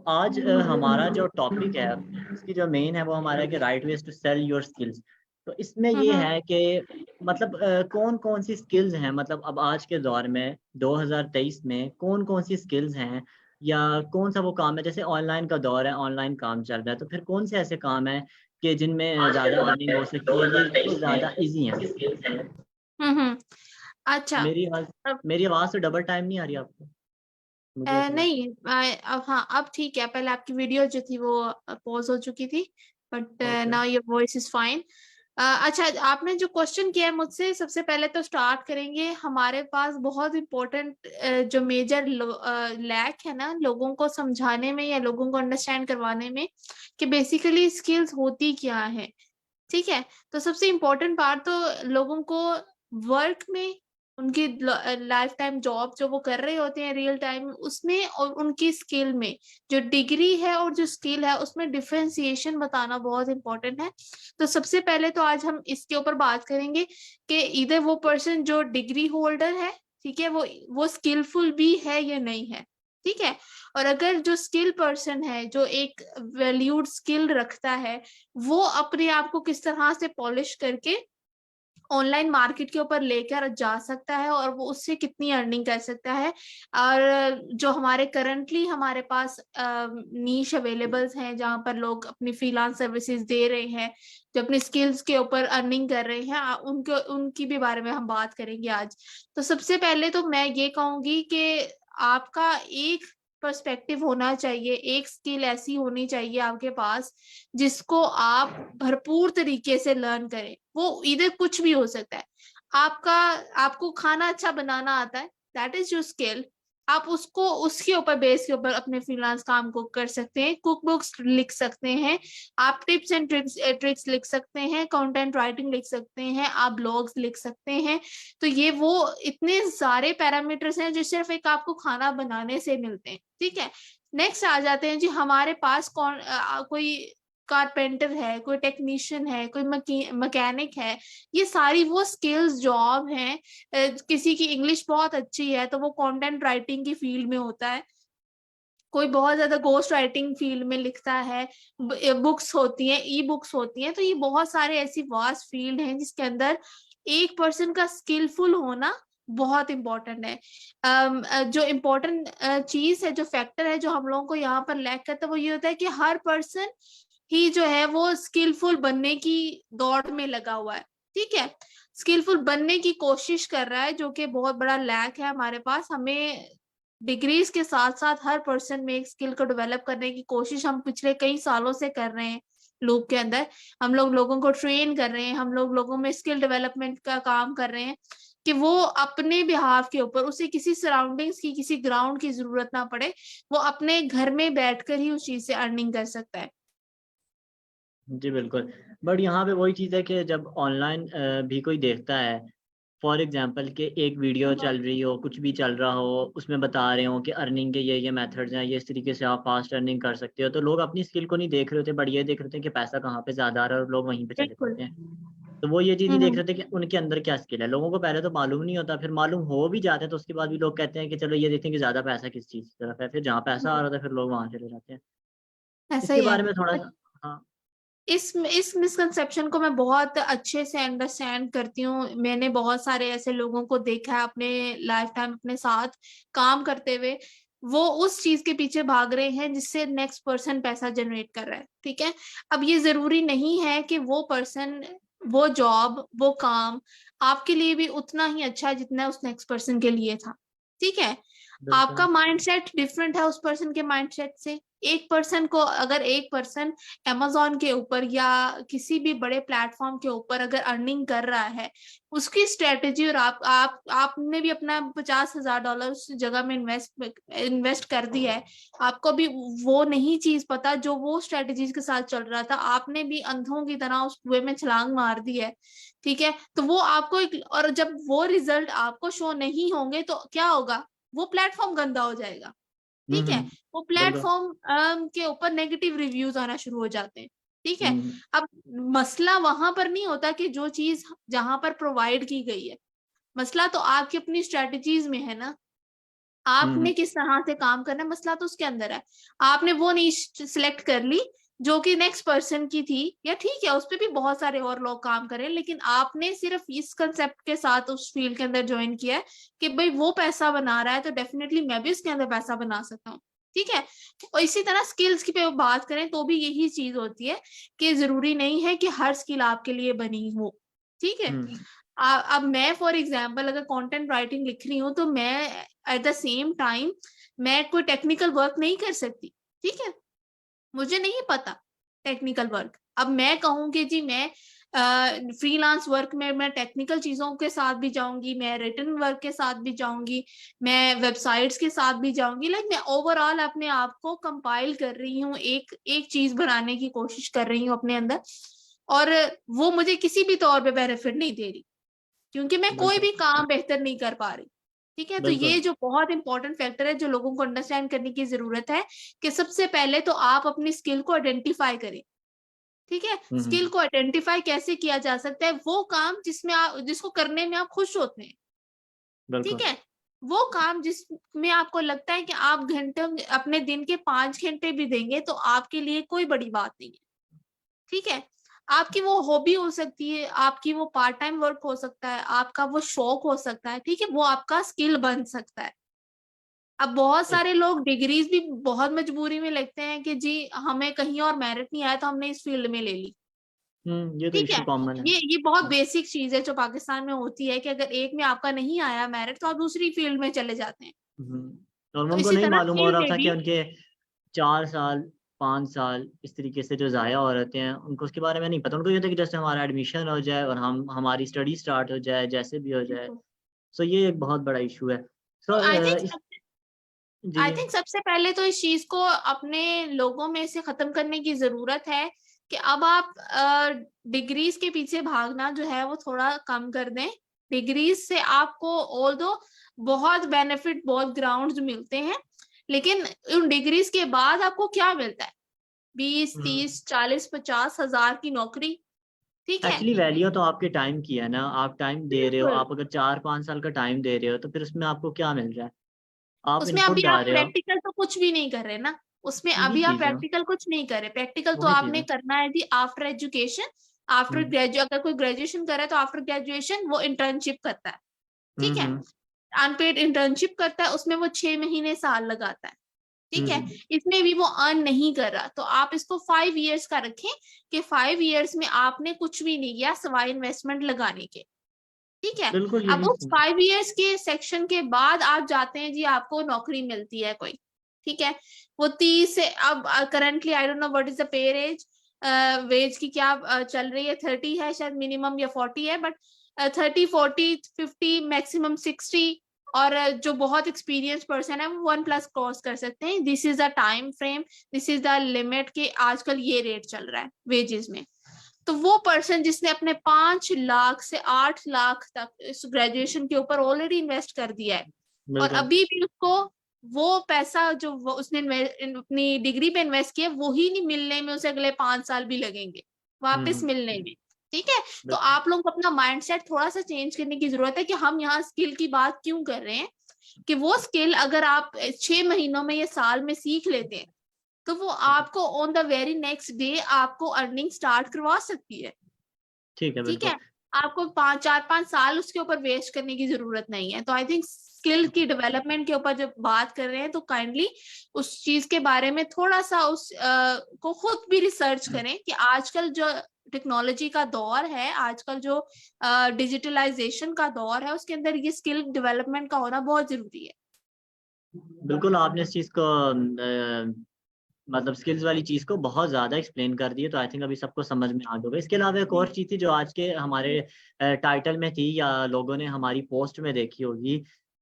आज हमारा जो टॉपिक है, इसकी जो मेन है वो हमारा है कि right ways to sell your skills. तो इसमें ये हम्म। है कि मतलब कौन-कौन सी स्किल्स हैं, मतलब अब आज के दौर में 2023 में कौन-कौन सी स्किल्स हैं या कौन-सा वो काम है, जैसे ऑनलाइन का दौर है, ऑनलाइन काम चल रहा है, तो फिर कौन से ऐसे काम हैं कि जिनमें आज के ज़्यादा दौर अर्निंग में हो सकती है, ये जो 2023 में ज़्यादा ईज़ी हैं? किस स्किल्स हैं? हम्म। अच्छा। मेरी आवाज़ अब मेरी आवाज़ से डबल टाइम नहीं आ रही आपको? मुझे ऐसा लग नहीं, अब हाँ, अब ठीक है। पहले आपकी वीडियो जो थी वो पॉज हो चुकी थी, but okay. Now your voice is fine. अच्छा, आपने जो क्वेश्चन किया है मुझसे, सबसे पहले तो स्टार्ट करेंगे। हमारे पास बहुत इम्पोर्टेंट जो मेजर लैक है ना लोगों को समझाने में या लोगों को अंडरस्टैंड करवाने में, कि बेसिकली स्किल्स होती क्या है। ठीक है, तो सबसे इम्पोर्टेंट पार्ट तो लोगों को वर्क में, उनकी लाइफ टाइम जॉब जो वो कर रहे होते हैं रियल टाइम उसमें, और उनकी स्किल में, जो डिग्री है और जो स्किल है उसमें डिफरेंशिएशन बताना बहुत इंपॉर्टेंट है। तो सबसे पहले तो आज हम इसके ऊपर बात करेंगे कि इधर वो पर्सन जो डिग्री होल्डर है, ठीक है, वो स्किलफुल भी है या नहीं है। ठीक है, और अगर जो स्किल पर्सन है, जो एक वैल्यूड स्किल रखता है, वो अपने आप को किस तरह से पॉलिश करके ऑनलाइन मार्केट के ऊपर लेकर जा सकता है और वो उससे कितनी अर्निंग कर सकता है। और जो हमारे करंटली हमारे पास नीश अवेलेबल्स हैं जहां पर लोग अपनी फ्रीलांस सर्विसेज दे रहे हैं, जो अपनी स्किल्स के ऊपर अर्निंग कर रहे हैं, उनके उनकी भी बारे में हम बात करेंगे आज। तो सबसे पहले तो मैं ये कहूंगी कि आपका एक पर्सपेक्टिव होना चाहिए, एक स्किल ऐसी होनी चाहिए आपके पास जिसको आप भरपूर तरीके से लर्न करें। वो इधर कुछ भी हो सकता है। आपका आपको खाना अच्छा बनाना आता है, दैट इज योर स्किल। आप उसको उसके ऊपर बेस के ऊपर अपने फ्रीलांस काम को कर सकते हैं। कुक बुक्स लिख सकते हैं, आप टिप्स एंड ट्रिक्स लिख सकते हैं, कंटेंट राइटिंग लिख सकते हैं, आप ब्लॉग्स लिख सकते हैं। तो ये वो इतने सारे पैरामीटर्स हैं जो सिर्फ एक आपको खाना बनाने से मिलते हैं। ठीक है, नेक्स्ट आ जाते हैं जी, हमारे पास कोई कारपेंटर है, कोई टेक्नीशियन है, कोई मैकेनिक है। ये सारी वो स्किल्स जॉब हैं। किसी की इंग्लिश बहुत अच्छी है तो वो कंटेंट राइटिंग की फील्ड में होता है, कोई बहुत ज्यादा गोस्ट राइटिंग फील्ड में लिखता है, बुक्स होती हैं, ई बुक्स होती हैं। तो ये बहुत सारे ऐसी वास्ट फील्ड हैं जिसके अंदर एक पर्सन का स्किलफुल होना बहुत इंपॉर्टेंट है। जो इम्पोर्टेंट चीज है, जो फैक्टर है जो हम लोगों को यहाँ पर लैक करता है, वो ये होता है कि हर पर्सन ही जो है वो स्किलफुल बनने की दौड़ में लगा हुआ है। ठीक है, स्किलफुल बनने की कोशिश कर रहा है, जो कि बहुत बड़ा लैक है हमारे पास। हमें डिग्रीज के साथ साथ हर पर्सन में एक स्किल को डेवलप करने की कोशिश हम पिछले कई सालों से कर रहे हैं। लूप के अंदर हम लोग लोगों को ट्रेन कर रहे हैं, हम लोग लोगों में स्किल डेवलपमेंट का काम कर रहे हैं कि वो अपने बिहाफ के ऊपर, उसे किसी सराउंडिंग्स की, किसी ग्राउंड की जरूरत ना पड़े, वो अपने घर में बैठकर ही उस चीज से अर्निंग कर सकता है। जी, बिल्कुल। बट यहाँ पे वही चीज़ है कि जब ऑनलाइन भी कोई देखता है, फॉर एग्ज़ाम्पल कि एक वीडियो चल रही हो, कुछ भी चल रहा हो, उसमें बता रहे हो कि अर्निंग के ये मेथड्स हैं, ये इस तरीके से आप फ़ास्ट अर्निंग कर सकते हो, तो लोग अपनी स्किल को नहीं देख रहे होते, बट ये देख रहे होते हैं कि पैसा कहाँ पे ज़्यादा आ रहा है और लोग वहीं पे चले बिल्कुल। जाते हैं। तो वो ये चीज़ नहीं देख हम्म। रहे थे कि उनके अंदर क्या स्किल है। लोगों को पहले तो मालूम नहीं होता, फिर मालूम हो भी जाता है तो उसके बाद भी लोग कहते हैं कि चलो ये देखते हैं कि ज़्यादा पैसा किस चीज़ की तरफ है, फिर जहाँ पैसा आ रहा था फिर लोग वहाँ चले जाते हैं। ऐसा इसके ही है। बारे में थोड़ा-सा। हाँ। इस मिसकंसेप्शन को मैं बहुत अच्छे से अंडरस्टैंड करती हूँ। मैंने बहुत सारे ऐसे लोगों को देखा है अपने लाइफ टाइम अपने साथ काम करते हुए। वो उस चीज के पीछे भाग रहे हैं जिससे नेक्स्ट पर्सन पैसा जनरेट कर रहा है। ठीक है, अब ये जरूरी नहीं है कि वो पर्सन, वो जॉब, वो काम आपके लिए भी उतना ही अच्छा है जितना उस नेक्स्ट पर्सन के लिए था। ठीक है, आपका बिल्कुल। माइंडसेट डिफरेंट है उस पर्सन के माइंडसेट से। एक पर्सन को, अगर एक पर्सन अमेजोन के ऊपर या किसी भी बड़े प्लेटफॉर्म के ऊपर अगर अर्निंग कर रहा है, उसकी स्ट्रेटेजी, और आपने भी अपना $50,000 उस जगह में इन्वेस्ट कर दिया है, आपको भी वो नहीं चीज पता जो वो स्ट्रेटेजीज के साथ चल रहा था, आपने भी अंधों की तरह उस कुएं में छलांग मार दी है। ठीक है, तो वो आपको और जब वो रिजल्ट आपको शो नहीं होंगे तो क्या होगा, वो प्लेटफॉर्म गंदा हो जाएगा। हुँ, ठीक है, हुँ। वो बिल्कुल। प्लेटफॉर्म के ऊपर नेगेटिव रिव्यूज आना शुरू हो जाते हैं। ठीक है, हुँ। अब मसला वहां पर नहीं होता कि जो चीज जहां पर प्रोवाइड की गई है, मसला तो आपकी अपनी स्ट्रेटजीज में है ना। आपने किस तरह से काम करना है, मसला तो उसके अंदर है। आपने वो नीश सिलेक्ट कर ली जो कि नेक्स्ट पर्सन की थी, या ठीक है उस पे भी बहुत सारे और लोग काम करें, लेकिन आपने सिर्फ इस कंसेप्ट के साथ उस फील्ड के अंदर ज्वाइन किया है कि भाई वो पैसा बना रहा है तो डेफिनेटली मैं भी उसके अंदर पैसा बना सकता हूँ। ठीक है। और इसी तरह स्किल्स की पे बात करें तो भी यही चीज होती है कि जरूरी नहीं है कि हर स्किल आपके लिए बनी हो। ठीक है। अब मैं फॉर एग्जाम्पल अगर कंटेंट राइटिंग लिख रही हूँ तो मैं एट द सेम टाइम मैं कोई टेक्निकल वर्क नहीं कर सकती। ठीक है। मुझे नहीं पता टेक्निकल वर्क। अब मैं कहूँ कि जी मैं फ्रीलांस वर्क में मैं टेक्निकल चीजों के साथ भी जाऊंगी, मैं रिटन वर्क के साथ भी जाऊंगी, मैं वेबसाइट्स के साथ भी जाऊंगी, लाइक मैं ओवरऑल अपने आप को कंपाइल कर रही हूँ, एक एक चीज बनाने की कोशिश कर रही हूँ अपने अंदर, और वो मुझे किसी भी तौर पे बेनिफिट नहीं दे रही क्योंकि मैं कोई भी काम बेहतर नहीं कर पा रही। ठीक है। तो ये जो बहुत इंपॉर्टेंट फैक्टर है जो लोगों को अंडरस्टैंड करने की जरूरत है कि सबसे पहले तो आप अपनी स्किल को आइडेंटिफाई करें। ठीक है। स्किल को आइडेंटिफाई कैसे किया जा सकता है? वो काम जिसमें आप जिसको करने में आप खुश होते हैं। ठीक है। वो काम जिसमें आपको लगता है कि आप घंटे अपने दिन के 5 घंटे भी देंगे तो आपके लिए कोई बड़ी बात नहीं है। ठीक है। आपकी वो हॉबी हो सकती है, आपकी वो पार्ट टाइम वर्क हो सकता है, आपका वो शौक हो सकता है। ठीक है। वो आपका स्किल बन सकता है। अब बहुत सारे लोग डिग्रीज भी बहुत मजबूरी में लगते हैं कि जी हमें कहीं और मेरिट नहीं आया तो हमने इस फील्ड में ले ली। ये तो ठीक है। इशू कॉमन है। ये बहुत बेसिक चीज है जो पाकिस्तान में होती है कि अगर एक में आपका नहीं आया मेरिट तो आप दूसरी फील्ड में चले जाते हैं। और तो उनको इसी नहीं तरह मालूम हो स्किल रहा पे था कि भी उनके 4 साल 5 साल इस तरीके से जो ज़ाया हो रहते हैं, उनको उसके बारे में नहीं पता। उनको ये था कि जैसे हमारा एडमिशन हो जाए और हमारी स्टडी स्टार्ट हो जाए, जैसे भी हो जाए। सो ये एक बहुत बड़ा इशू है। तो सो आई इस थिंक जी सबसे पहले तो इस चीज को अपने लोगों में से खत्म करने की जरूरत है कि अब आप डिग्रीज के पीछे भागना जो है वो थोड़ा कम कर दें। डिग्रीज से आपको ऑल्दो बहुत बेनिफिट बहुत ग्राउंड्स मिलते हैं, लेकिन उन डिग्रीज के बाद आपको क्या मिलता है? 20 30 40 50 हजार की नौकरी। ठीक है। एक्चुअली वैल्यू तो आपके टाइम की है ना। आप टाइम दे रहे हो, बिल्कुल। आप अगर 4 5 साल का टाइम दे रहे हो तो फिर उसमें आपको क्या मिल रहा है? आप उसमें इनपुट अभी आप डाल रहे हो। प्रैक्टिकल तो कुछ भी नहीं कर रहे ना। उसमें वही अभी आप चीज़ है। प्रैक्टिकल कुछ नहीं कर रहे। प्रैक्टिकल तो वही चीज़ आपने है। करना है जी after education. After hmm graduate अगर कोई ग्रेजुएशन कर रहा है तो आफ्टर ग्रेजुएशन वो इंटर्नशिप करता है। ठीक है। हम्म अनपेड इंटर्नशिप करता है, उसमें वो 6 महीने साल लगाता है। ठीक है। हम्म इसमें भी वो अर्न नहीं कर रहा तो आप इसको 5 इयर्स का रखें कि 5 इयर्स में आपने कुछ भी नहीं किया सिवाय इन्वेस्टमेंट लगाने के। ठीक है। बिल्कुल अब यही उस 5 इयर्स के सेक्शन के बाद आप जाते हैं जी आपको नौकरी मिलती है कोई। ठीक है। वो 30 से अब currently I don't know what is the pay raise, wage की क्या चल रही है, 30 है शायद मिनिमम या 40 है, बट 30 40 50 मैक्सिमम 60। और जो बहुत एक्सपीरियंस पर्सन है वो 1+ क्रॉस कर सकते हैं। This is the time frame, this is the limit कि आजकल ये रेट चल रहा है वेजेस में। तो वो पर्सन जिसने अपने 5 लाख से 8 लाख तक इस ग्रेजुएशन के ऊपर ऑलरेडी इन्वेस्ट कर दिया है और बिल्कुल। अभी भी उसको वो पैसा जो उसने अपनी डिग्री पे इन्वेस्ट किया वो ही नहीं मिलने में, उसे अगले 5 साल भी लगेंगे वापस मिलने में। ठीक है। तो बिल्कुल। आप लोग को अपना माइंडसेट थोड़ा सा चेंज करने की जरूरत है कि हम यहाँ स्किल की बात क्यों कर रहे हैं, कि वो स्किल अगर आप 6 महीनों में या साल में सीख लेते हैं तो वो आपको on the very next day आपको अर्निंग स्टार्ट करवा सकती है। ठीक है। ठीक बिल्कुल। है। आपको 4 5 साल उसके ऊपर वेस्ट करने की जरूरत नहीं है। तो आई थिंक स्किल की डेवलपमेंट के ऊपर जब बात कर रहे हैं तो काइंडली उस चीज के बारे में थोड़ा सा उस को खुद भी रिसर्च करें कि आजकल जो टेक्नोलॉजी का दौर है, आजकल जो डिजिटलाइजेशन का दौर है, उसके अंदर ये स्किल डेवलपमेंट का होना बहुत जरूरी है। बिल्कुल आपने इस चीज़ को मतलब स्किल्स वाली चीज़ को बहुत ज़्यादा एक्सप्लेन कर दी है, तो आई थिंक अभी सबको समझ में आ गया। इसके अलावा एक और चीज़ थी जो आज के हमारे टाइटल में थी या लोगों ने हमारी पोस्ट में देखी होगी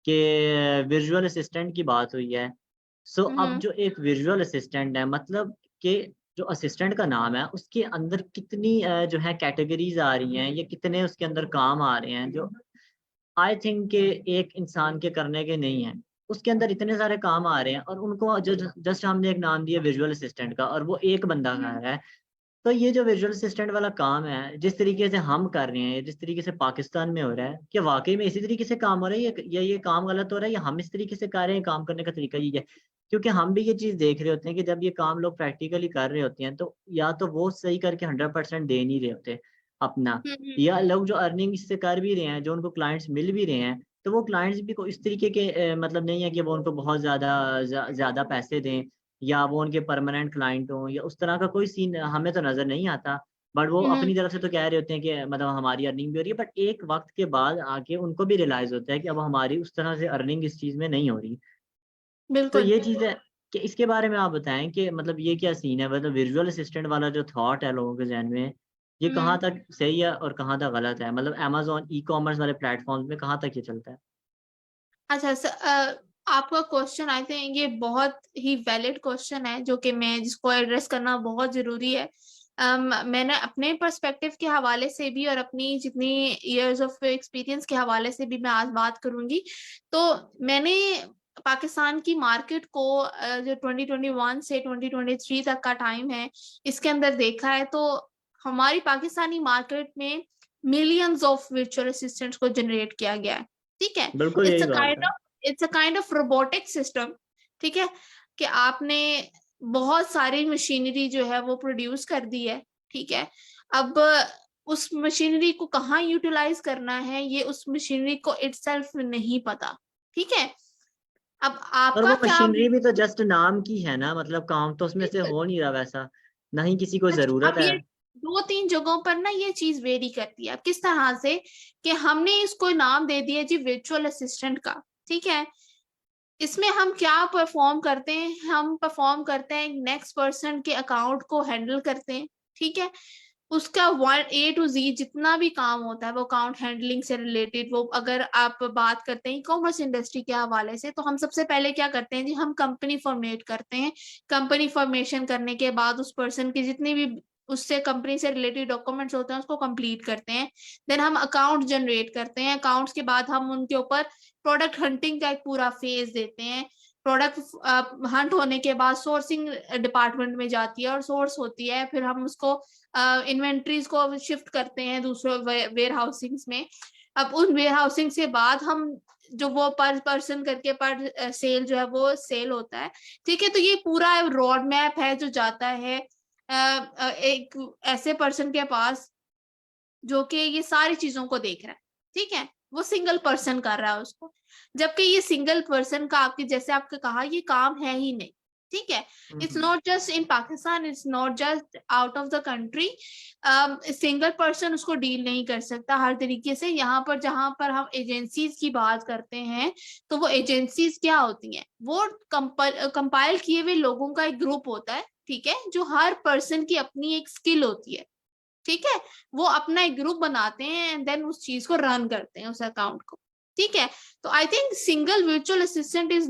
कि विजुअल असिस्टेंट की बात हुई है। सो अब हम्म। जो एक विजुअल असिस्टेंट है, मतलब कि जो असिस्टेंट का नाम है उसके अंदर कितनी जो है कैटेगरीज आ रही हैं, या कितने उसके अंदर काम आ रहे हैं जो आई थिंक कि एक इंसान के करने के नहीं है। उसके अंदर इतने सारे काम आ रहे हैं और उनको जस्ट हमने एक नाम दिया विजुअल असिस्टेंट का, और वो एक बंदा कर रहा है। तो ये जो विजुअल असिस्टेंट वाला काम है, जिस तरीके से हम कर रहे हैं, जिस तरीके से पाकिस्तान में हो रहा है, क्या वाकई में इसी तरीके से काम हो रहा है, या ये काम गलत हो रहा है, या हम इस तरीके से कर रहे हैं, काम करने का तरीका ये है? क्योंकि हम भी ये चीज़ देख रहे होते हैं कि जब ये काम लोग प्रैक्टिकली कर रहे होते हैं, तो या तो वो सही करके 100% दे नहीं रहे होते अपना, या लोग जो अर्निंग इससे कर भी रहे हैं, जो उनको क्लाइंट्स मिल भी रहे हैं, तो वो क्लाइंट्स भी को इस तरीके के मतलब नहीं है कि वो उनको बहुत ज़्यादा पैसे दें, या वो उनके परमानेंट क्लाइंट हों, या उस तरह का कोई सीन हमें तो नज़र नहीं आता। बट वो हम्म, अपनी तरफ से तो कह रहे होते हैं कि मतलब हमारी अर्निंग भी हो रही है, बट एक वक़्त के बाद आके उनको भी रियलाइज़ होता है कि अब हमारी उस तरह से अर्निंग इस चीज़ में नहीं हो रही। तो बिल्कुल। ये चीज़ है कि इसके बारे में आप बताएँ कि मतलब ये क्या सीन है? मतलब विज़ुअल असिस्टेंट वाला जो थॉट है लोगों के ज़हन में, ये कहाँ हम्म। तक सही है और कहाँ तक गलत है? मतलब अमेज़न ई-कॉमर्स वाले प्लेटफ़ॉर्म्स में कहाँ तक ये चलता है? अच्छा आपका क्वेश्चन आई थिंक ये बहुत ही वैलिड क्वेश्चन है जो कि मैं जिसको एड्रेस करना बहुत जरूरी है। मैंने अपने पर्सपेक्टिव के हवाले से भी और अपनी जितनी इयर्स ऑफ एक्सपीरियंस के हवाले से भी मैं आज बात करूंगी। तो मैंने पाकिस्तान की मार्केट को जो 2021 से 2023 तक का टाइम है इसके अंदर देखा है, तो हमारी पाकिस्तानी मार्केट में मिलियंस ऑफ वर्चुअल असिस्टेंट्स को जनरेट किया गया है। ठीक है। बिल्कुल इट्स यही अ बात काइंड है। Of it's a kind of robotic system. ठीक है, कि आपने बहुत सारी मशीनरी जो है वो प्रोड्यूस कर दी है। ठीक है, अब उस मशीनरी को कहाँ यूटिलाइज करना है ये उस मशीनरी को इटसेल्फ नहीं पता। ठीक है, अब और आपका वो क्या मशीनरी भी तो जस्ट नाम की है ना, मतलब काम तो उसमें से हो नहीं रहा वैसा, ना ही किसी को ज़रूरत अब है। ये दो तीन जगहों पर ना ये चीज वेरी करती है। अब किस तरह से कि हमने इसको नाम दे दिया जी वर्चुअल असिस्टेंट का। ठीक है, इसमें हम क्या परफॉर्म करते हैं, हम परफॉर्म करते हैं नेक्स्ट पर्सन के अकाउंट को हैंडल करते हैं। ठीक है, उसका 1 A to Z जितना भी काम होता है वो अकाउंट हैंडलिंग से रिलेटेड, वो अगर आप बात करते हैं ई कॉमर्स इंडस्ट्री के हवाले से, तो हम सबसे पहले क्या करते हैं जी, हम कंपनी फॉर्मेट करते हैं। कंपनी फॉर्मेशन करने के बाद उस पर्सन की जितनी भी उससे कंपनी से रिलेटेड डॉक्यूमेंट्स होते हैं उसको कंप्लीट करते हैं। देन हम अकाउंट जनरेट करते हैं। अकाउंट्स के बाद हम उनके ऊपर प्रोडक्ट हंटिंग का एक पूरा फेज देते हैं। प्रोडक्ट हंट होने के बाद सोर्सिंग डिपार्टमेंट में जाती है और सोर्स होती है, फिर हम उसको इन्वेंट्रीज को शिफ्ट करते हैं दूसरे वेयर हाउसिंग्स में। अब उन वेयर हाउसिंग से बाद हम जो वो पर पर्सन करके पर सेल जो है वो सेल होता है। ठीक है, तो ये पूरा रोड मैप है जो जाता है एक ऐसे पर्सन के पास जो कि ये सारी चीजों को देख रहा है। ठीक है, वो सिंगल पर्सन कर रहा है उसको, जबकि ये सिंगल पर्सन का आपके जैसे आपने कहा ये काम है ही नहीं। ठीक है, it's hmm. Not just in Pakistan, it's not just out of the country. Single person उसको डील नहीं कर सकता हर तरीके से। यहाँ पर जहां पर हम एजेंसीज की बात करते हैं, तो वो एजेंसीज क्या होती हैं, वो कंपाइल किए हुए लोगों का एक ग्रुप होता है। ठीक है, जो हर पर्सन की अपनी एक स्किल होती है। ठीक है, वो अपना एक ग्रुप बनाते हैं एंड देन उस चीज को रन करते हैं उस अकाउंट को। ठीक है, तो I think single virtual assistant is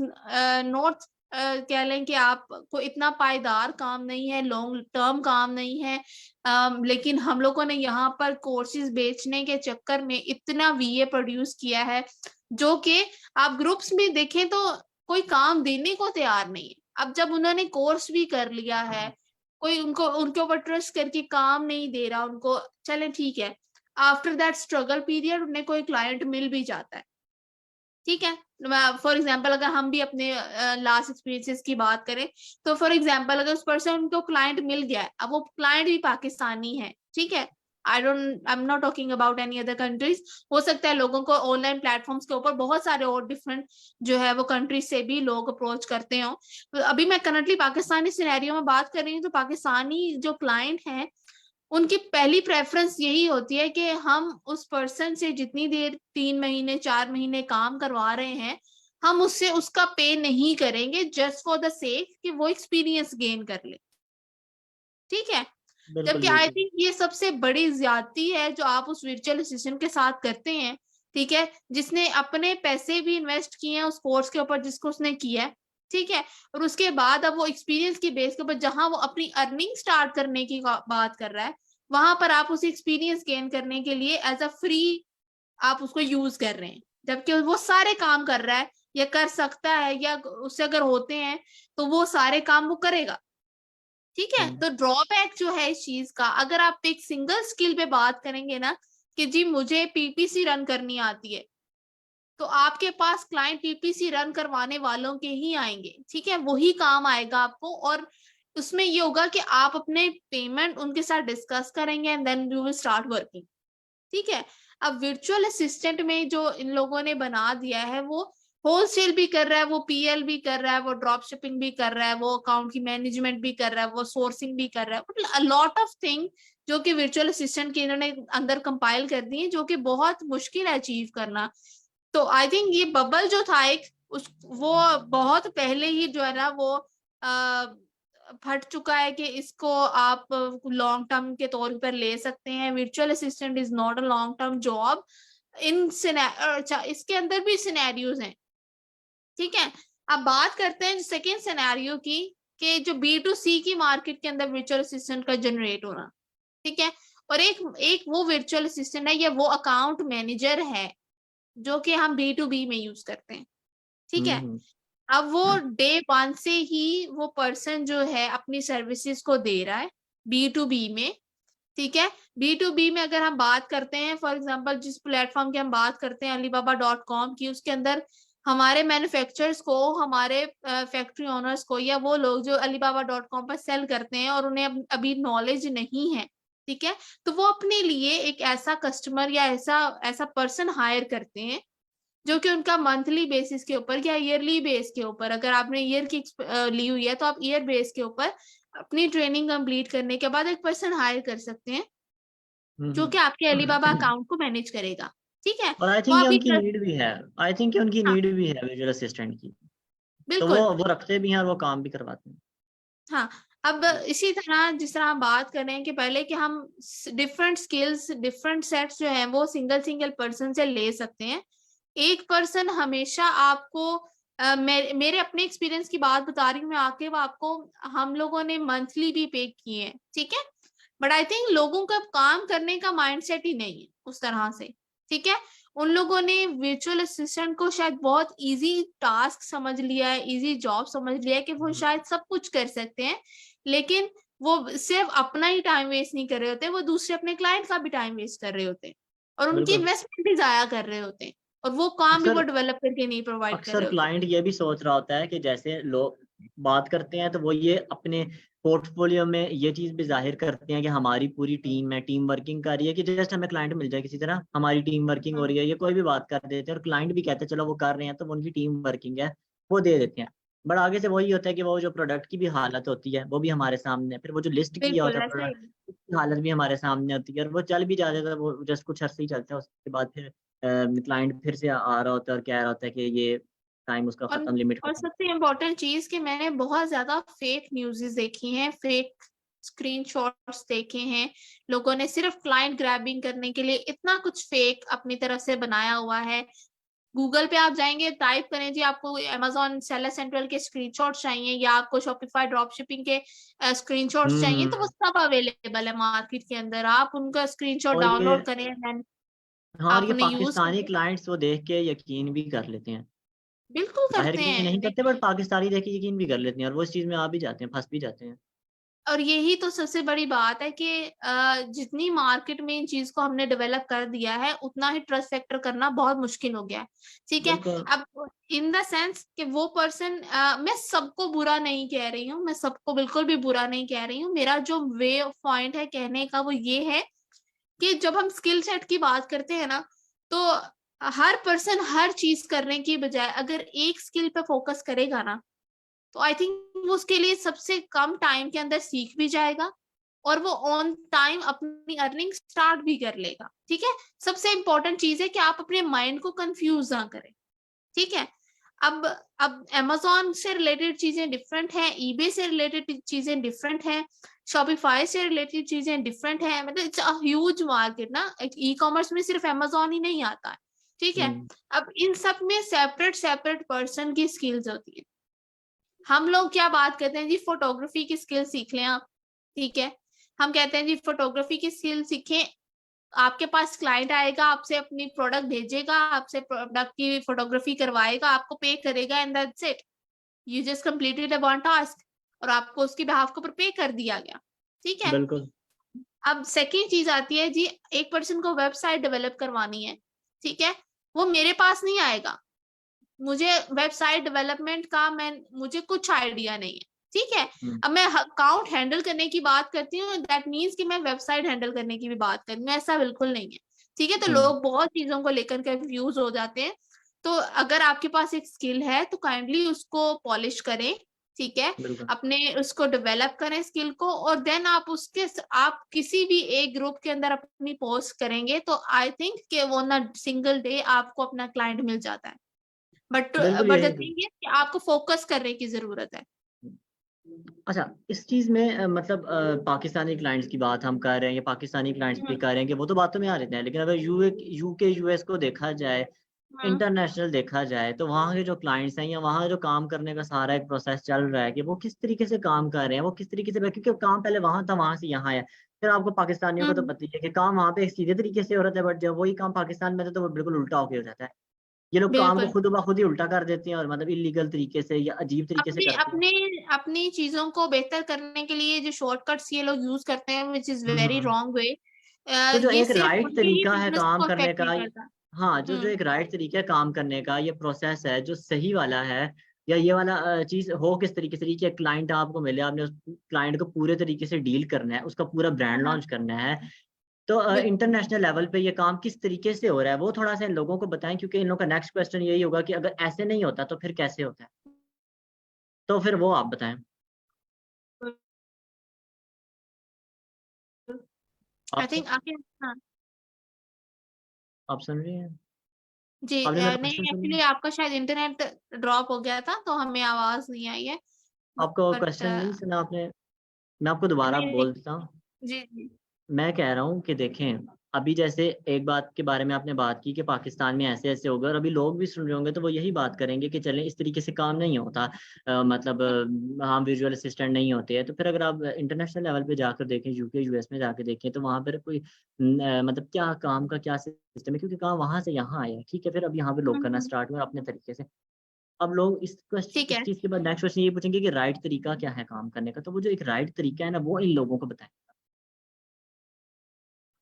not, कह लें कि आपको इतना पायदार काम नहीं है, लॉन्ग टर्म काम नहीं है। लेकिन हम लोगों ने यहाँ पर कोर्सेज बेचने के चक्कर में इतना वीए प्रोड्यूस किया है जो कि आप ग्रुप्स में देखें तो कोई काम देने को तैयार नहीं है। अब जब उन्होंने कोर्स भी कर लिया है, कोई उनको उनके ऊपर ट्रस्ट करके काम नहीं दे रहा उनको, चले ठीक है, आफ्टर दैट स्ट्रगल पीरियड उन्हें कोई क्लाइंट मिल भी जाता है। ठीक है, फॉर एग्जाम्पल अगर हम भी अपने लास्ट एक्सपीरियंसेस की बात करें, तो फॉर एग्जाम्पल अगर उस पर्सन को क्लाइंट मिल गया है, अब वो क्लाइंट भी पाकिस्तानी है। ठीक है, I am not talking about any other countries. हो सकता है लोगों को ऑनलाइन प्लेटफॉर्म्स के ऊपर बहुत सारे और डिफरेंट जो है वो कंट्रीज से भी लोग अप्रोच करते हो। तो अभी मैं करंटली पाकिस्तानी सिनेरियो में बात कर रही हूँ, तो पाकिस्तानी जो क्लाइंट हैं उनकी पहली प्रेफरेंस यही होती है कि हम उस पर्सन से जितनी देर 3 महीने 4 महीने काम करवा रहे हैं, हम उससे उसका पे नहीं करेंगे जस्ट फॉर द सेक कि वो एक्सपीरियंस गेन कर ले। ठीक है, बिल्कुल, जबकि आई बिल्कुल। थिंक ये सबसे बड़ी ज्यादती है जो आप उस वर्चुअल असिस्टेंट के साथ करते हैं। ठीक है, जिसने अपने पैसे भी इन्वेस्ट किए हैं उस कोर्स के ऊपर जिसको उसने किया है। ठीक है, और उसके बाद अब वो एक्सपीरियंस की बेस के ऊपर जहां वो अपनी अर्निंग स्टार्ट करने की बात कर रहा है, वहां पर आप उसे एक्सपीरियंस गेन करने के लिए एज अ फ्री आप उसको यूज कर रहे हैं, जबकि वो सारे काम कर रहा है या कर सकता है, या उससे अगर होते हैं तो वो सारे काम वो करेगा। ठीक है। तो ड्रॉबैक जो है इस चीज का, अगर आप एक सिंगल स्किल पे बात करेंगे ना कि जी मुझे पीपीसी रन करनी आती है, तो आपके पास क्लाइंट पीपीसी रन करवाने वालों के ही आएंगे, ठीक है, वही काम आएगा आपको। और उसमें ये होगा कि आप अपने पेमेंट उनके साथ डिस्कस करेंगे and then you will start working, ठीक है। अब वर्चुअल असिस्टेंट में जो इन लोगों ने बना दिया है, वो होलसेल भी कर रहा है, वो पीएल भी कर रहा है, वो ड्रॉप शिपिंग भी कर रहा है, वो अकाउंट की मैनेजमेंट भी कर रहा है, वो सोर्सिंग भी कर रहा है, अ लॉट ऑफ थिंग जो कि वर्चुअल असिस्टेंट के इन्होंने अंदर कंपाइल कर दी है, जो कि बहुत मुश्किल है अचीव करना। तो आई थिंक ये बबल जो था एक, उस वो बहुत पहले ही जो है ना वो फट चुका है कि इसको आप लॉन्ग टर्म के तौर पर ले सकते हैं। Virtual assistant is not a long term job. अच्छा, इसके अंदर भी सिनेरियोज हैं, ठीक है। अब बात करते हैं सेकेंड सिनेरियो की, कि जो B2C की मार्केट के अंदर वर्चुअल असिस्टेंट का जनरेट होना, ठीक है। और एक एक वो वर्चुअल असिस्टेंट है या वो अकाउंट मैनेजर है जो कि हम B2B में यूज करते हैं, ठीक है। अब वो डे 1 से ही वो पर्सन जो है अपनी सर्विसेज को दे रहा है B2B में, ठीक है। B2B में अगर हम बात करते हैं, फॉर एग्जांपल जिस प्लेटफॉर्म की हम बात करते हैं alibaba.com की, उसके अंदर हमारे मैन्युफैक्चरर्स को, हमारे फैक्ट्री ओनर्स को, या वो लोग जो alibaba.com पर सेल करते हैं और उन्हें अभी नॉलेज नहीं है, ठीक है, तो वो अपने लिए एक ऐसा कस्टमर या ऐसा ऐसा पर्सन हायर करते हैं जो कि उनका मंथली बेसिस के ऊपर या ईयरली बेस के ऊपर, अगर आपने ईयर की ली हुई है तो आप ईयर बेस के ऊपर अपनी ट्रेनिंग कंप्लीट करने के बाद एक पर्सन हायर कर सकते हैं जो कि आपके अलीबाबा अकाउंट को मैनेज करेगा, ठीक है। और आई वो थिंक ये अभी उनकी नीड भी है, आई थिंक ये उनकी हाँ, नीड भी है विजुअल असिस्टेंट की, तो बिल्कुल, वो रखते भी हैं और वो काम भी करवाते हैं। हाँ। अब इसी तरह जिस तरह हम बात कर रहे हैं कि पहले कि हम डिफरेंट स्किल्स, डिफरेंट सेट्स जो है वो सिंगल सिंगल पर्सन से ले सकते हैं। एक पर्सन हमेशा आपको मेरे अपने एक्सपीरियंस की बात बता रही हूँ मैं, आके वो आपको, हम लोगों ने मंथली भी पे किए हैं, ठीक है। बट आई थिंक लोगों का काम करने का माइंडसेट ही नहीं है उस तरह से, ठीक है। उन लोगों ने वर्चुअल असिस्टेंट को शायद बहुत इजी टास्क समझ लिया है, इजी जॉब समझ लिया है कि वो शायद सब कुछ कर सकते हैं, लेकिन वो सिर्फ अपना ही टाइम वेस्ट नहीं कर रहे होते, वो दूसरे अपने क्लाइंट का भी टाइम वेस्ट कर रहे होते हैं और उनकी बिल्कुल। इन्वेस्टमेंट भी जाया कर रहे होते हैं, और वो काम भी वो अक्सर डेवलप करके नहीं प्रोवाइड कर अक्सर रहे होते। क्लाइंट ये भी सोच रहा होता है कि जैसे लोग बात करते हैं तो वो ये अपने पोर्टफोलियो में ये चीज भी जाहिर करते हैं कि हमारी पूरी टीम है, टीम वर्किंग कर रही है, कि जस्ट हमें क्लाइंट मिल जाए किसी तरह हमारी टीम वर्किंग हो हम्म, रही है, ये कोई भी बात कर देते हैं और क्लाइंट भी कहते हैं चलो वो कर रहे हैं तो उनकी टीम वर्किंग है, वो दे देते हैं। बट आगे से वही होता है कि वो जो प्रोडक्ट की भी हालत होती है वो भी हमारे सामने है, फिर वो जो लिस्ट किया बिल्कुल होता है ऐसा ही। प्रोडक्ट की हालत भी हमारे सामने होती है, और वो चल भी जाता है, वो जस्ट कुछ अर्से ही चलता है, उसके बाद फिर क्लाइंट फिर से आ रहा होता है और कह रहा होता है कि ये टाइम उसका और खत्म, लिमिट और खत्म। सबसे इम्पोर्टेंट चीज कि मैंने बहुत ज्यादा फेक न्यूज़ेस देखी हैं, फेक स्क्रीनशॉट्स देखे हैं। लोगों ने सिर्फ क्लाइंट ग्रैबिंग करने के लिए इतना कुछ फेक अपनी तरफ से बनाया हुआ है। गूगल पे आप जाएंगे, टाइप करें जी आपको अमेजोन सेलर सेंट्रल के स्क्रीनशॉट्स चाहिए या आपको शॉपिफाई ड्रॉप शिपिंग के स्क्रीनशॉट्स चाहिए, तो वो हम्म। सब अवेलेबल है मार्केट के अंदर। आप उनका स्क्रीनशॉट और ये, डाउनलोड करें एंड हाँ, और आप ये उन्हें यूज पाकिस्तानी करें। क्लाइंट्स वो देख के यकीन भी कर लेते हैं, बिल्कुल बाहर करते के नहीं हैं। करते, बट पाकिस्तानी देख के यकीन भी कर लेते हैं और वो इस चीज में आ भी जाते हैं, फंस भी जाते हैं। और यही तो सबसे बड़ी बात है कि जितनी मार्केट में इन चीज को हमने डेवलप कर दिया है, उतना ही ट्रस्ट फैक्टर करना बहुत मुश्किल हो गया है, ठीक है। बिल्कुल। अब इन द सेंस कि वो पर्सन, मैं सबको बुरा नहीं कह रही हूँ, मैं सबको बिल्कुल भी बुरा नहीं कह रही हूँ, मेरा जो वे ऑफ पॉइंट है कहने का वो ये है कि जब हम स्किल सेट की बात करते हैं ना, तो हर पर्सन हर चीज करने की बजाय अगर एक स्किल पे फोकस करेगा ना, तो आई थिंक वो उसके लिए सबसे कम टाइम के अंदर सीख भी जाएगा और वो ऑन टाइम अपनी अर्निंग स्टार्ट भी कर लेगा, ठीक है। सबसे इंपॉर्टेंट चीज है कि आप अपने माइंड को कंफ्यूज ना करें, ठीक है। अब अब Amazon से रिलेटेड चीजें डिफरेंट हैं, eBay से रिलेटेड चीजें डिफरेंट हैं, Shopify से रिलेटेड चीजें डिफरेंट हैं, मतलब इट्स अ ह्यूज मार्केट ना। ई कॉमर्स में सिर्फ Amazon ही नहीं आता है, ठीक है। हम्म। अब इन सब में सेपरेट सेपरेट पर्सन की स्किल्स होती है। हम लोग क्या बात करते हैं जी, फोटोग्राफी की स्किल सीख लें आप, ठीक है। हम कहते हैं जी फोटोग्राफी की स्किल सीखें, आपके पास क्लाइंट आएगा, आपसे अपनी प्रोडक्ट भेजेगा, आपसे प्रोडक्ट की फोटोग्राफी करवाएगा, आपको पे करेगा and that's it, you just completed a one task. और आपको उसकी बिहाफ के ऊपर पे कर दिया गया, ठीक है। बिल्कुल। अब सेकेंड चीज आती है जी, एक पर्सन को वेबसाइट डेवलप करवानी है, ठीक है, वो मेरे पास नहीं आएगा, मुझे वेबसाइट डेवलपमेंट का मुझे कुछ आइडिया नहीं है, ठीक है। अब मैं अकाउंट हैंडल करने की बात करती हूँ, दैट मीन्स कि मैं वेबसाइट हैंडल करने की भी बात करूँ, ऐसा बिल्कुल नहीं है, ठीक है। तो लोग बहुत चीजों को लेकर कंफ्यूज हो जाते हैं। तो अगर आपके पास एक स्किल है तो काइंडली उसको पॉलिश करें, ठीक है, बिल्कुल अपने उसको डेवलप करें स्किल को, और देन आप किसी भी एक ग्रुप के अंदर अपनी पोस्ट करेंगे तो आई थिंक कि वो ना सिंगल डे आपको अपना क्लाइंट मिल जाता है। बट बिल्कुल बट द यही। थिंग इज कि आपको फोकस करने की जरूरत है। अच्छा, इस चीज़ में मतलब पाकिस्तानी क्लाइंट्स की बात हम कर रहे हैं या पाकिस्तानी क्लाइंट्स भी हम्म कर रहे हैं कि वो तो बातों में आ रहे हैं, लेकिन अगर यूके यूएस को देखा जाए, हम्म इंटरनेशनल देखा जाए, तो वहाँ के जो क्लाइंट्स हैं या वहाँ जो काम करने का सारा एक प्रोसेस चल रहा है कि वो किस तरीके से काम कर रहे हैं, वो किस तरीके से, क्योंकि काम पहले वहाँ था, वहाँ से यहाँ है। फिर आपको पाकिस्तानियों का तो हम्म, पता ही है कि काम वहाँ पे एक सीधे तरीके से हो रहा था, बट जब वही काम पाकिस्तान में था तो वो बिल्कुल उल्टा होके हो जाता है। ये लोग काम को बिल्कुल। खुद ब खुद ही उल्टा कर देते हैं और मतलब इलीगल तरीके से या अजीब तरीके से अपने करते हैं। अपने अपनी चीजों को बेहतर करने के लिए जो शॉर्टकट्स ये लोग यूज करते हैं, which is very hmm. Wrong way, तो जो ये एक सिर्फ राइट उनके ही तरीका है बिजनेस काम को करने अफेक्ट का, नहीं करता। हाँ, जो जो हम्म एक राइट तरीका है काम करने का, ये प्रोसेस है जो सही वाला है, या ये वाला चीज हो किस तरीके से रही कि क्लाइंट आपको मिले, आपने उस क्लाइंट को पूरे तरीके से डील करना है, उसका पूरा ब्रांड हाँ लॉन्च करना है। तो बिल्कुल। इंटरनेशनल लेवल पे ये काम किस तरीके से हो रहा है वो थोड़ा सा इन लोगों को बताएं, क्योंकि इन लोगों का नेक्स्ट क्वेश्चन यही होगा कि अगर ऐसे नहीं होता तो फिर कैसे होता है, तो फिर वो आप बताएं। आई आप थिंक आपके, हाँ आप सुन रही हैं? जी, आपने मेरा नहीं क्वेश्चन सुना? एक्चुअली आपका शायद इंटरनेट ड्रॉप हो गया था तो हमें आवाज नहीं आई है, आपको बट क्वेश्चन नहीं सुना आपने? मैं आपको दोबारा नहीं नहीं, बोल देता हूँ। जी जी। मैं कह रहा हूँ कि देखें, अभी जैसे एक बात के बारे में आपने बात की कि पाकिस्तान में ऐसे ऐसे हो गए, और अभी लोग भी सुन रहे होंगे तो वो यही बात करेंगे कि चलें इस तरीके से काम नहीं होता, मतलब हाँ विजुअल असिस्टेंट नहीं होते हैं। तो फिर अगर आप इंटरनेशनल लेवल पे जाकर देखें, यूके यूएस में जाकर देखें, तो वहाँ पर कोई मतलब क्या काम का क्या सिस्टम है, क्योंकि काम वहाँ से यहाँ आया है, ठीक है। फिर अब यहाँ पे लोग करना हम्म, स्टार्ट हुए अपने तरीके से। अब लोग इस क्वेश्चन, ठीक इस है। चीज़ के बाद नेक्स्ट क्वेश्चन ये पूछेंगे कि राइट तरीका क्या है काम करने का, तो वो जो एक राइट तरीका है ना, वो इन लोगों को बताएं।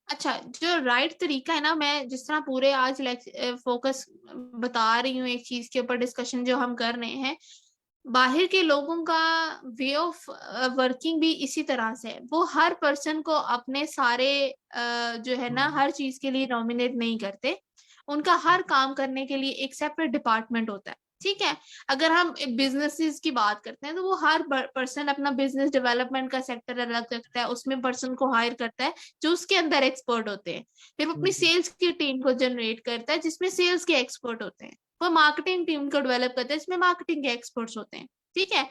अच्छा, जो राइट तरीका है ना, मैं जिस तरह पूरे आज फोकस बता रही हूँ एक चीज के ऊपर, डिस्कशन जो हम कर रहे हैं, बाहर के लोगों का वे ऑफ वर्किंग भी इसी तरह से है। वो हर पर्सन को अपने सारे जो है ना हर चीज के लिए नॉमिनेट नहीं करते, उनका हर काम करने के लिए एक सेपरेट डिपार्टमेंट होता है, ठीक है। अगर हम बिजनेसेस की बात करते हैं तो वो हर पर्सन अपना बिजनेस डेवलपमेंट का सेक्टर अलग रखता है, उसमें पर्सन को हायर करता है जो उसके अंदर एक्सपर्ट होते हैं। फिर वो अपनी हम्म, सेल्स की टीम को जनरेट करता है जिसमें सेल्स के एक्सपर्ट होते हैं। वो मार्केटिंग टीम को डेवलप करते हैं जिसमें मार्केटिंग के एक्सपर्ट्स होते हैं, ठीक है।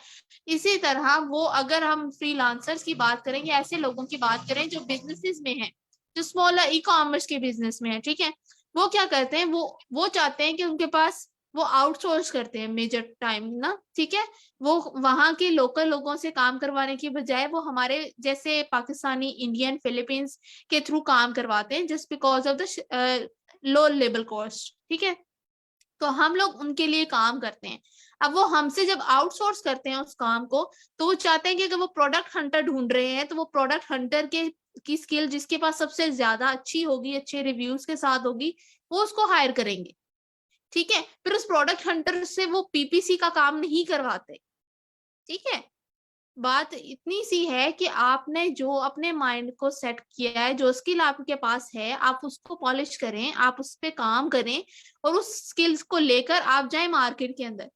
इसी तरह वो, अगर हम फ्रीलांसर्स की बात करें या ऐसे लोगों की बात करें जो बिजनेसेस में हैं, जो स्मॉल ई कॉमर्स के बिजनेस में है, ठीक है, वो क्या करते हैं, वो चाहते हैं कि उनके पास, वो आउटसोर्स करते हैं मेजर टाइम ना, ठीक है। वो वहां के लोकल लोगों से काम करवाने की बजाय वो हमारे जैसे पाकिस्तानी, इंडियन, फिलीपींस के थ्रू काम करवाते हैं, just because of the low labour cost, ठीक है। तो हम लोग उनके लिए काम करते हैं। अब वो हमसे जब आउटसोर्स करते हैं उस काम को, तो वो चाहते हैं कि अगर वो प्रोडक्ट हंटर ढूंढ रहे हैं तो वो प्रोडक्ट हंटर के की स्किल जिसके पास सबसे ज्यादा अच्छी होगी, अच्छे रिव्यूज के साथ होगी, वो उसको हायर करेंगे, ठीक है। फिर उस प्रोडक्ट हंटर से वो पीपीसी का काम नहीं करवाते, ठीक है। बात इतनी सी है कि आपने जो अपने माइंड को सेट किया है, जो स्किल आपके पास है, आप उसको पॉलिश करें, आप उस पर काम करें, और उस स्किल्स को लेकर आप जाएं मार्केट के अंदर,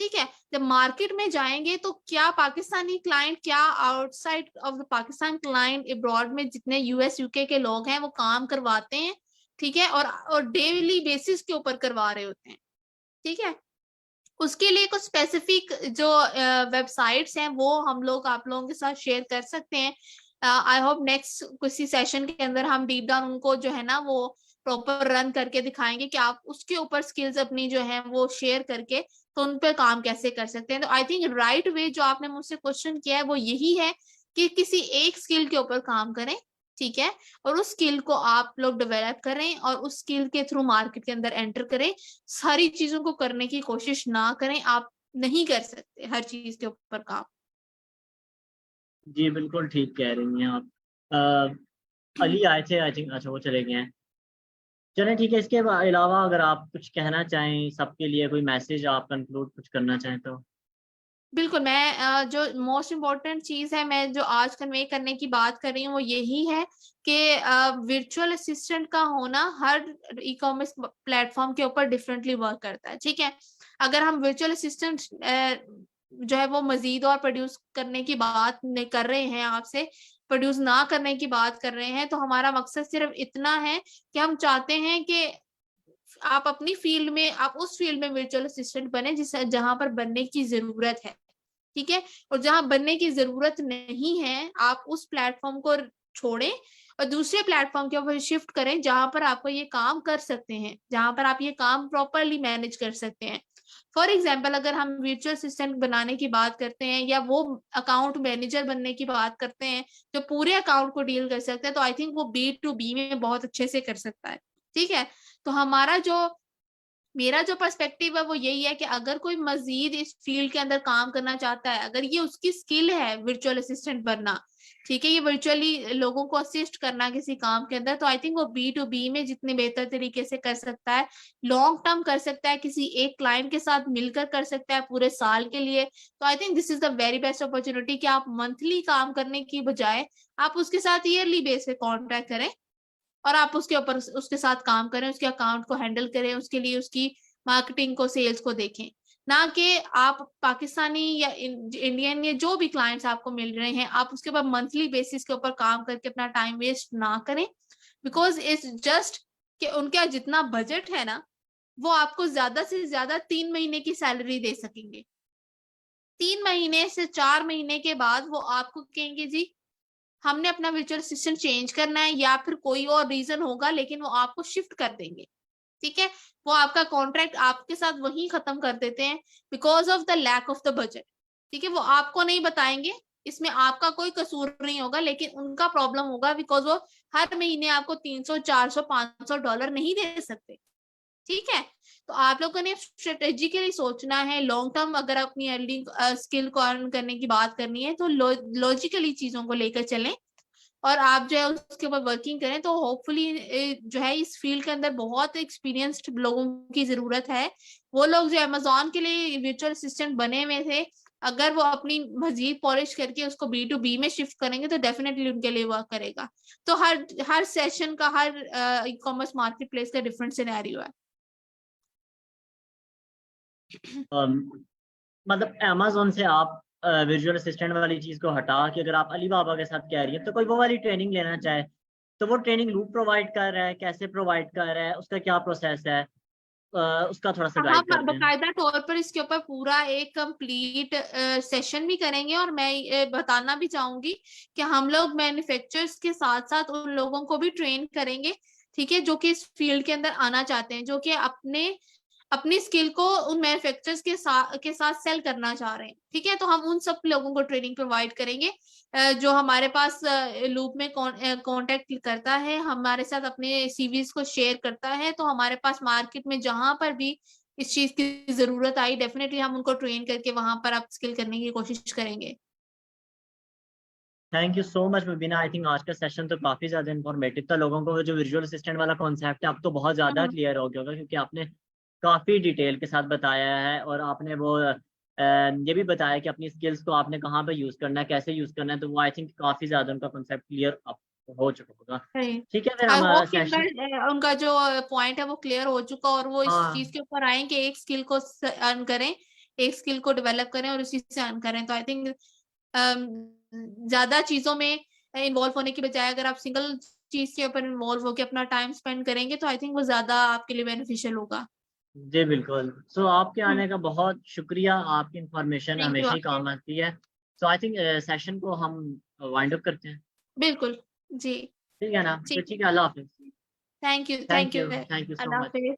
ठीक है। जब मार्केट में जाएंगे तो क्या पाकिस्तानी क्लाइंट, क्या outside of the Pakistan client abroad में जितने यूएस यूके के लोग हैं वो काम करवाते हैं, ठीक है, और डेली बेसिस के ऊपर करवा रहे होते हैं, ठीक है। उसके लिए कुछ स्पेसिफिक जो वेबसाइट्स हैं वो हम लोग आप लोगों के साथ शेयर कर सकते हैं। आई होप नेक्स्ट किसी सेशन के अंदर हम डीप डाउन उनको जो है ना वो प्रॉपर रन करके दिखाएंगे कि आप उसके ऊपर स्किल्स अपनी जो है वो शेयर करके तो उन पे काम कैसे कर सकते हैं। तो आई थिंक राइट वे जो आपने मुझसे क्वेश्चन किया है वो यही है कि किसी एक स्किल के ऊपर काम करें, ठीक है, और उस स्किल को आप लोग डेवलप करें और उस स्किल के थ्रू मार्केट के अंदर एंटर करें। सारी चीजों को करने की कोशिश ना करें, आप नहीं कर सकते हर चीज के ऊपर काम। जी, बिल्कुल ठीक कह रही हैं आप। अली आए थे आई थिंक, अच्छा वो चले गए हैं। चलें ठीक है, इसके अलावा अगर आप कुछ कहना चाहें सबके लिए, कोई मैसेज आप कंक्लूड कुछ करना चाहें तो? बिल्कुल, मैं जो मोस्ट इम्पोर्टेंट चीज़ है, मैं जो आज कन्वे करने की बात कर रही हूँ, वो यही है कि वर्चुअल असिस्टेंट का होना हर ई-कॉमर्स प्लेटफ़ॉर्म के ऊपर डिफरेंटली वर्क करता है, ठीक है? अगर हम वर्चुअल असिस्टेंट जो है वो मज़ीद और प्रोड्यूस करने की बात न कर रहे हैं आपसे, प्रोड्यूस ना करने की बात कर रहे हैं, तो हमारा मकसद सिर्फ़ इतना है कि हम चाहते हैं कि आप अपनी फ़ील्ड में, आप उस फ़ील्ड में वर्चुअल असिस्टेंट बने जहाँ पर बनने की ज़रूरत है। ठीक है? और जहाँ बनने की ज़रूरत नहीं है, आप उस प्लेटफ़ॉर्म को छोड़ें और दूसरे प्लेटफ़ॉर्म के ऊपर शिफ्ट करें, जहाँ पर आपको ये काम कर सकते हैं, जहाँ पर आप ये काम प्रॉपर्ली मैनेज कर सकते हैं। फॉर एग्ज़ाम्पल अगर हम वर्चुअल असिस्टेंट बनाने की बात करते हैं या वो अकाउंट मैनेजर बनने की बात करते हैं, जो पूरे अकाउंट को डील कर सकते हैं, तो आई थिंक वो बी टू बी में बहुत अच्छे से कर सकता है। ठीक है? तो मेरा जो पर्सपेक्टिव है वो यही है कि अगर कोई मज़ीद इस फ़ील्ड के अंदर काम करना चाहता है, अगर ये उसकी स्किल है वर्चुअल असिस्टेंट बनना, ठीक है? ये वर्चुअली लोगों को असिस्ट करना किसी काम के अंदर, तो आई थिंक वो बी टू बी में जितने बेहतर तरीके से कर सकता है, लॉन्ग टर्म कर सकता है, किसी एक क्लाइंट के साथ मिलकर कर सकता है पूरे साल के लिए। तो I think this is the very best opportunity कि आप मंथली काम करने की बजाय, आप उसके साथ ईयरली बेस पे कॉन्ट्रैक्ट करें और आप उसके ऊपर उसके साथ काम करें, उसके अकाउंट को हैंडल करें, उसके लिए उसकी मार्केटिंग को, सेल्स को देखें। ना कि आप पाकिस्तानी या इंडियन या जो भी क्लाइंट्स आपको मिल रहे हैं, आप उसके ऊपर मंथली बेसिस के ऊपर काम करके अपना टाइम वेस्ट ना करें। बिकॉज़ इट्स जस्ट कि उनका जितना बजट है ना, वो आपको ज़्यादा से ज़्यादा 3 महीने की सैलरी दे सकेंगे। 3 महीने से 4 महीने के बाद वो आपको कहेंगे जी हमने अपना वर्चुअल असिस्टेंट चेंज करना है या फिर कोई और रीज़न होगा लेकिन वो आपको शिफ्ट कर देंगे, ठीक है? वो आपका कॉन्ट्रैक्ट आपके साथ वहीं खत्म कर देते हैं because of the lack of the budget, ठीक है? वो आपको नहीं बताएँगे, इसमें आपका कोई कसूर नहीं होगा लेकिन उनका प्रॉब्लम होगा बिकॉज़ वो हर महीने आपको 300, 400, $500 नहीं दे सकते। ठीक है? तो आप लोगों ने स्ट्रैटेजिकली सोचना है लॉन्ग टर्म अगर अपनी अर्निंग स्किल को अर्न करने की बात करनी है तो लॉजिकली चीज़ों को लेकर चलें और आप जो है उसके ऊपर वर्किंग करें तो होपफुली जो है इस फील्ड के अंदर बहुत एक्सपीरियंस्ड लोगों की ज़रूरत है। वो लोग जो अमेज़न के लिए वर्चुअल असिस्टेंट बने हुए थे, अगर वो अपनी मज़ीद पॉलिश करके उसको बी टू बी में शिफ्ट करेंगे तो डेफिनिटली उनके लिए वर्क करेगा। तो हर हर सेशन का हर ई-कॉमर्स मार्केट प्लेस का डिफरेंट सिनेरियो है। मतलब अमेज़न से आप विजुअल असिस्टेंट वाली चीज़ को हटा के अगर आप अली बाबा के साथ कह रही हैं, तो कोई वो वाली ट्रेनिंग लेना चाहे, तो वो ट्रेनिंग लूप प्रोवाइड कर रहा है, कैसे प्रोवाइड कर रहा है, उसका क्या प्रोसेस है? उसका थोड़ा-सा हम गाइड कर दें। बाकायदा तौर पर इसके ऊपर पूरा एक कंप्लीट सेशन भी करेंगे और मैं ये बताना भी चाहूँगी कि हम लोग मैन्युफैक्चरर्स के साथ-साथ उन लोगों को भी ट्रेन करेंगे, ठीक है? जो कि इस फील्ड के अंदर आना चाहते हैं, जो कि अपनी स्किल को उन मैन्युफैक्चरर्स के साथ सेल करना चाह रहे हैं, ठीक है? तो हम उन सब लोगों को ट्रेनिंग प्रोवाइड करेंगे जो हमारे पास लूप में कॉन्टैक्ट करता है, हमारे साथ अपने सीवीज़ को शेयर करता है, तो हमारे पास मार्केट में जहाँ पर भी इस चीज़ की ज़रूरत आई डेफ़िनेटली हम उनको ट्रेन करके वहाँ पर अपस्किल करने की कोशिश करेंगे। Thank you so much Mubina, I think आज का सेशन तो काफ़ी ज़्यादा इन्फॉर्मेटिव था। लोगों को वो जो विजुअल असिस्टेंट वाला कॉन्सेप्ट है, अब तो बहुत हुँ, ज़्यादा हुँ। क्लियर हो गया होगा, क्योंकि आपने काफ़ी डिटेल के साथ बताया है और आपने वो ये भी बताया कि अपनी स्किल्स को आपने कहाँ पे यूज़ करना है, कैसे यूज़ करना है, तो वो आई थिंक काफ़ी ज़्यादा उनका कॉन्सेप्ट क्लियर अब हो चुका होगा। सही। ठीक है, फिर आई हम होप कि सेशन। उनका जो पॉइंट है वो क्लियर हो चुका और वो इस हाँ, चीज़ के ऊपर आएँ कि एक स्किल को अर्न करें, एक स्किल को डेवलप करें और उसी से अर्न करें। तो आई थिंक ज़्यादा चीज़ों में इन्वॉल्व होने की बजाय अगर आप सिंगल चीज़ के ऊपर इन्वॉल्व होके अपना टाइम स्पेंड करेंगे तो आई थिंक वो ज़्यादा आपके लिए बेनिफिशियल होगा। जी बिल्कुल। सो आपके हुँ, आने का बहुत शुक्रिया, आपकी इन्फॉर्मेशन थैंक यू हमेशा ही आपके। काम आती है। सो आई थिंक सेशन को हम वाइंड अप करते हैं। बिल्कुल, जी, ठीक है ना? फिर ठीक है। ठीक है, अल्लाह हाफ़िज़। Thank you, thank thank you. You so Allah much. हाफ़िज़।